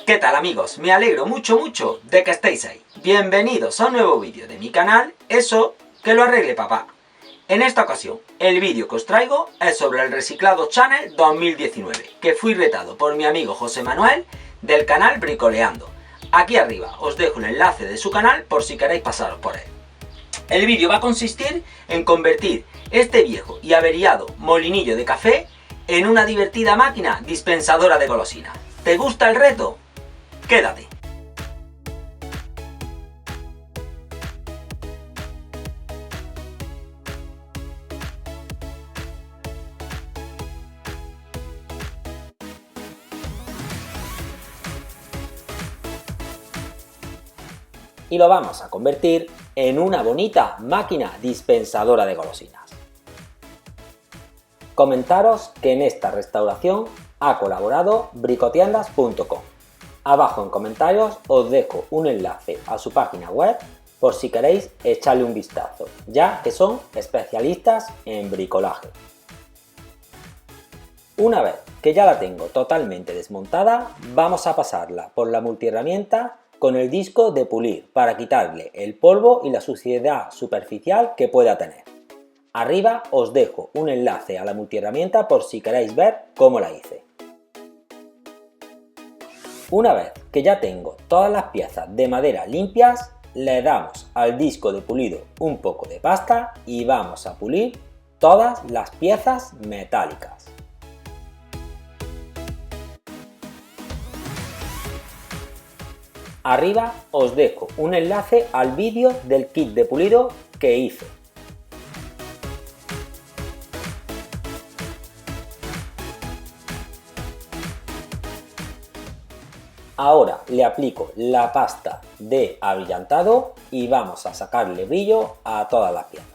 ¿Qué tal amigos? Me alegro mucho de que estéis ahí. Bienvenidos a un nuevo vídeo de mi canal, Eso que lo arregle papá. En esta ocasión, el vídeo que os traigo es sobre el Reciclado Channel 2019, que fui retado por mi amigo José Manuel del canal Bricoleando. Aquí arriba os dejo un enlace de su canal por si queréis pasaros por él. El vídeo va a consistir en convertir este viejo y averiado molinillo de café en una divertida máquina dispensadora de golosinas. ¿Te gusta el reto? Quédate. Y lo vamos a convertir en una bonita máquina dispensadora de golosinas. Comentaros que en esta restauración ha colaborado bricotiendas.com. Abajo en comentarios os dejo un enlace a su página web por si queréis echarle un vistazo, ya que son especialistas en bricolaje. Una vez que ya la tengo totalmente desmontada, vamos a pasarla por la multiherramienta con el disco de pulir para quitarle el polvo y la suciedad superficial que pueda tener. Arriba os dejo un enlace a la multiherramienta por si queréis ver cómo la hice. Una vez que ya tengo todas las piezas de madera limpias, le damos al disco de pulido un poco de pasta y vamos a pulir todas las piezas metálicas. Arriba os dejo un enlace al vídeo del kit de pulido que hice. Ahora le aplico la pasta de abrillantado y vamos a sacarle brillo a todas las piezas.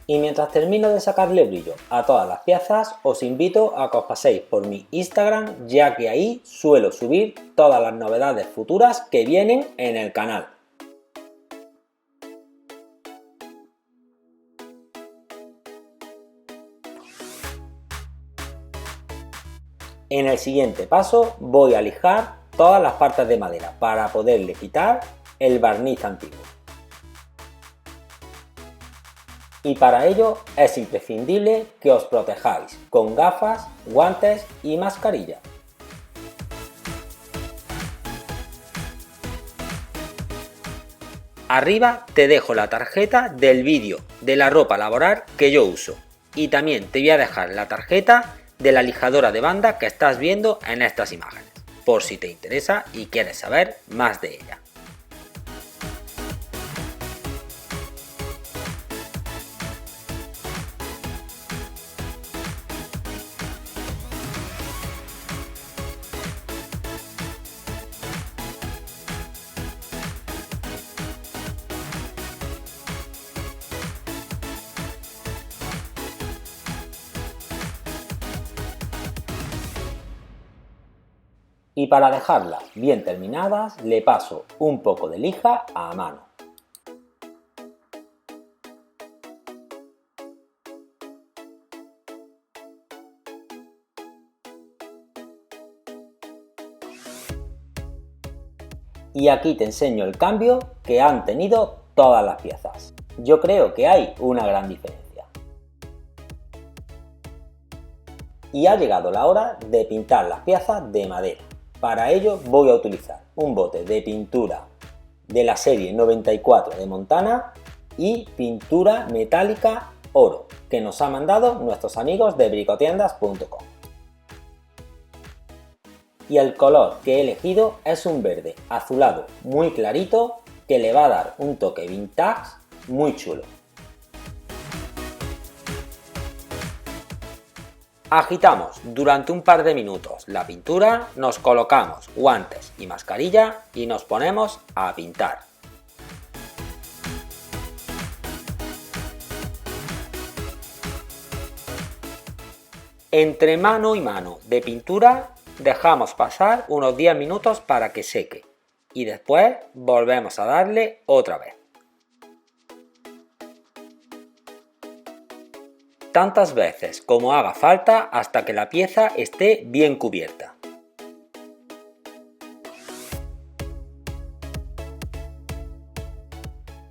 Y mientras termino de sacarle brillo a todas las piezas, os invito a que os paséis por mi Instagram, ya que ahí suelo subir todas las novedades futuras que vienen en el canal. En el siguiente paso voy a lijar todas las partes de madera para poderle quitar el barniz antiguo. Y para ello es imprescindible que os protejáis con gafas, guantes y mascarilla. Arriba te dejo la tarjeta del vídeo de la ropa laboral que yo uso y también te voy a dejar la tarjeta de la lijadora de banda que estás viendo en estas imágenes, por si te interesa y quieres saber más de ella. Y para dejarlas bien terminadas le paso un poco de lija a mano. Y aquí te enseño el cambio que han tenido todas las piezas. Yo creo que hay una gran diferencia. Y ha llegado la hora de pintar las piezas de madera. Para ello voy a utilizar un bote de pintura de la serie 94 de Montana y pintura metálica oro que nos ha mandado nuestros amigos de bricotiendas.com. Y el color que he elegido es un verde azulado muy clarito que le va a dar un toque vintage muy chulo. Agitamos durante un par de minutos la pintura, nos colocamos guantes y mascarilla y nos ponemos a pintar. Entre mano y mano de pintura dejamos pasar unos 10 minutos para que seque y después volvemos a darle otra vez. tantas veces como haga falta hasta que la pieza esté bien cubierta.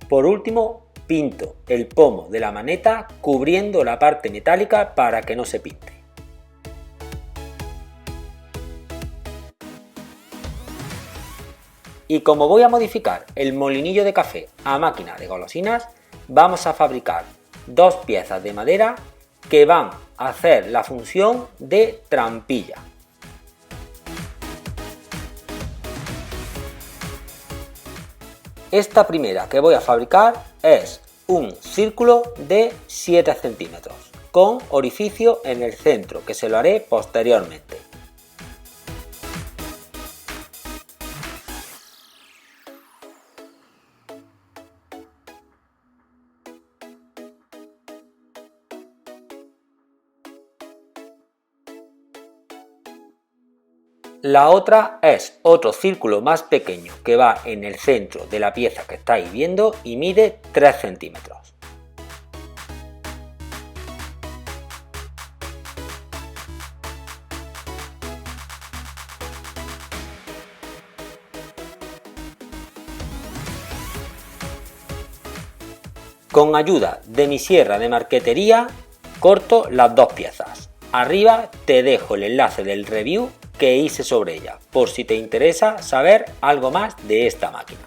Por último, pinto el pomo de la maneta cubriendo la parte metálica para que no se pinte. Y como voy a modificar el molinillo de café a máquina de golosinas, vamos a fabricar dos piezas de madera que van a hacer la función de trampilla. Esta primera que voy a fabricar es un círculo de 7 centímetros con orificio en el centro, que se lo haré posteriormente. La otra es otro círculo más pequeño que va en el centro de la pieza que estáis viendo y mide 3 centímetros. Con ayuda de mi sierra de marquetería corto las dos piezas. Arriba te dejo el enlace del review que hice sobre ella, por si te interesa saber algo más de esta máquina.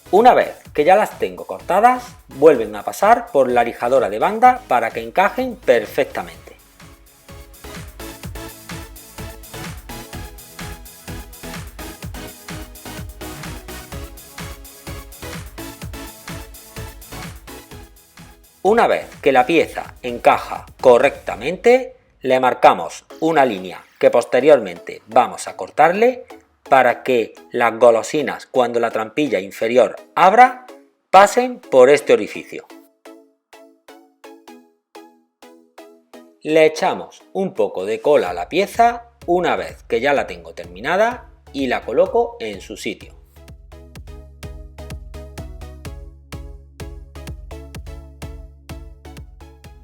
Una vez que ya las tengo cortadas, vuelven a pasar por la lijadora de banda para que encajen perfectamente. Una vez que la pieza encaja correctamente, le marcamos una línea que posteriormente vamos a cortarle para que las golosinas, cuando la trampilla inferior abra, pasen por este orificio. Le echamos un poco de cola a la pieza una vez que ya la tengo terminada y la coloco en su sitio.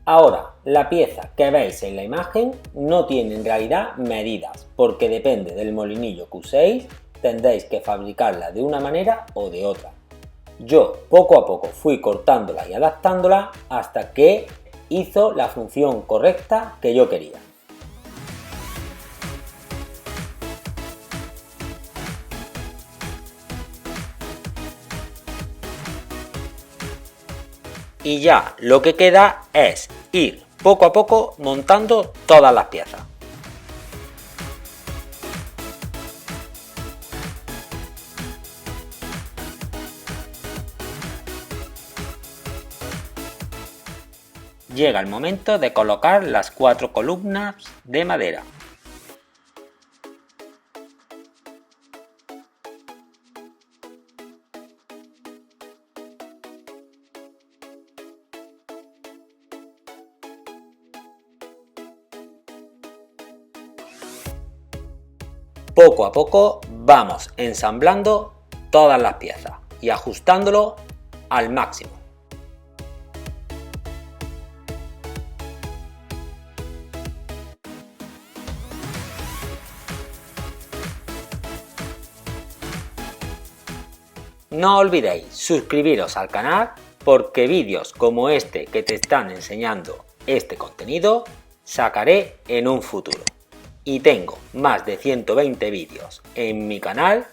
Ahora, la pieza que veis en la imagen no tiene en realidad medidas, porque depende del molinillo que uséis, tendréis que fabricarla de una manera o de otra. Yo poco a poco fui cortándola y adaptándola hasta que hizo la función correcta que yo quería. Y ya lo que queda es ir poco a poco montando todas las piezas. Llega el momento de colocar las 4 columnas de madera. Poco a poco vamos ensamblando todas las piezas y ajustándolo al máximo. No olvidéis suscribiros al canal porque vídeos como este que te están enseñando este contenido sacaré en un futuro. Y tengo más de 120 vídeos en mi canal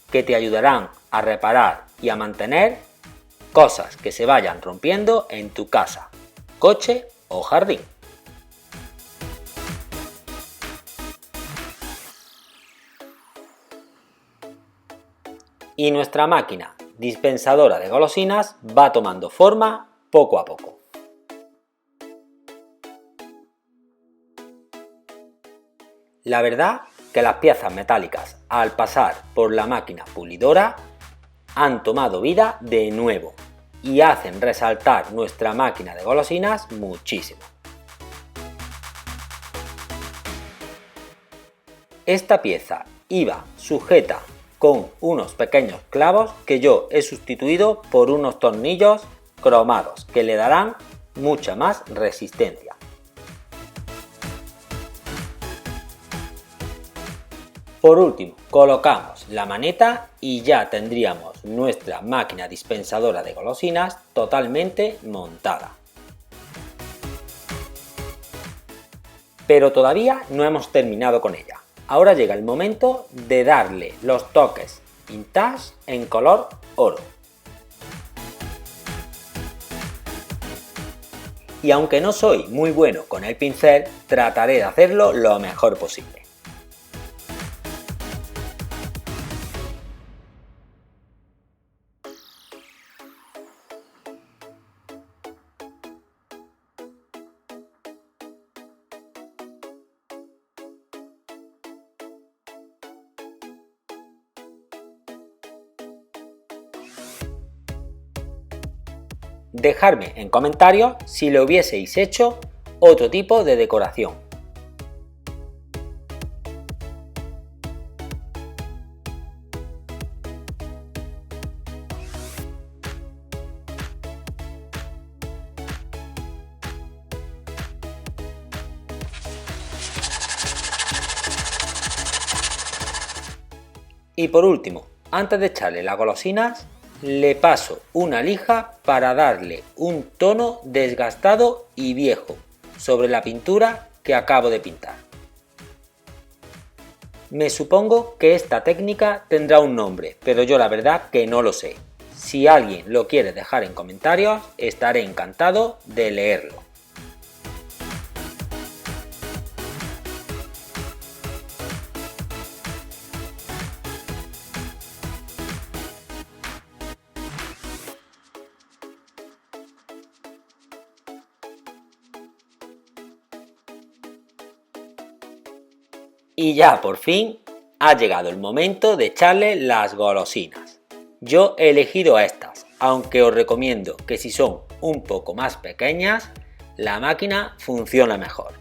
que te ayudarán a reparar y a mantener cosas que se vayan rompiendo en tu casa, coche o jardín. Y nuestra máquina dispensadora de golosinas va tomando forma poco a poco. La verdad que las piezas metálicas al pasar por la máquina pulidora han tomado vida de nuevo y hacen resaltar nuestra máquina de golosinas muchísimo. Esta pieza iba sujeta con unos pequeños clavos que yo he sustituido por unos tornillos cromados que le darán mucha más resistencia. Por último, colocamos la maneta y ya tendríamos nuestra máquina dispensadora de golosinas totalmente montada. Pero todavía no hemos terminado con ella. Ahora llega el momento de darle los toques vintage en color oro. Y aunque no soy muy bueno con el pincel, trataré de hacerlo lo mejor posible. Dejadme en comentarios si le hubieseis hecho otro tipo de decoración. Y por último, antes de echarle las golosinas, le paso una lija para darle un tono desgastado y viejo sobre la pintura que acabo de pintar. Me supongo que esta técnica tendrá un nombre, pero yo la verdad que no lo sé. Si alguien lo quiere dejar en comentarios, estaré encantado de leerlo. Y ya por fin ha llegado el momento de echarle las golosinas. Yo he elegido estas, aunque os recomiendo que si son un poco más pequeñas, la máquina funciona mejor.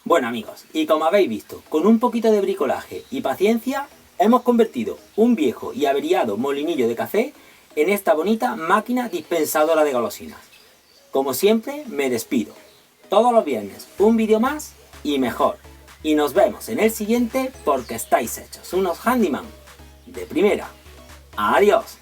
Bueno amigos, y como habéis visto, con un poquito de bricolaje y paciencia, hemos convertido un viejo y averiado molinillo de café en esta bonita máquina dispensadora de golosinas. Como siempre, me despido. Todos los viernes un vídeo más y mejor. Y nos vemos en el siguiente porque estáis hechos unos handyman de primera. ¡Adiós!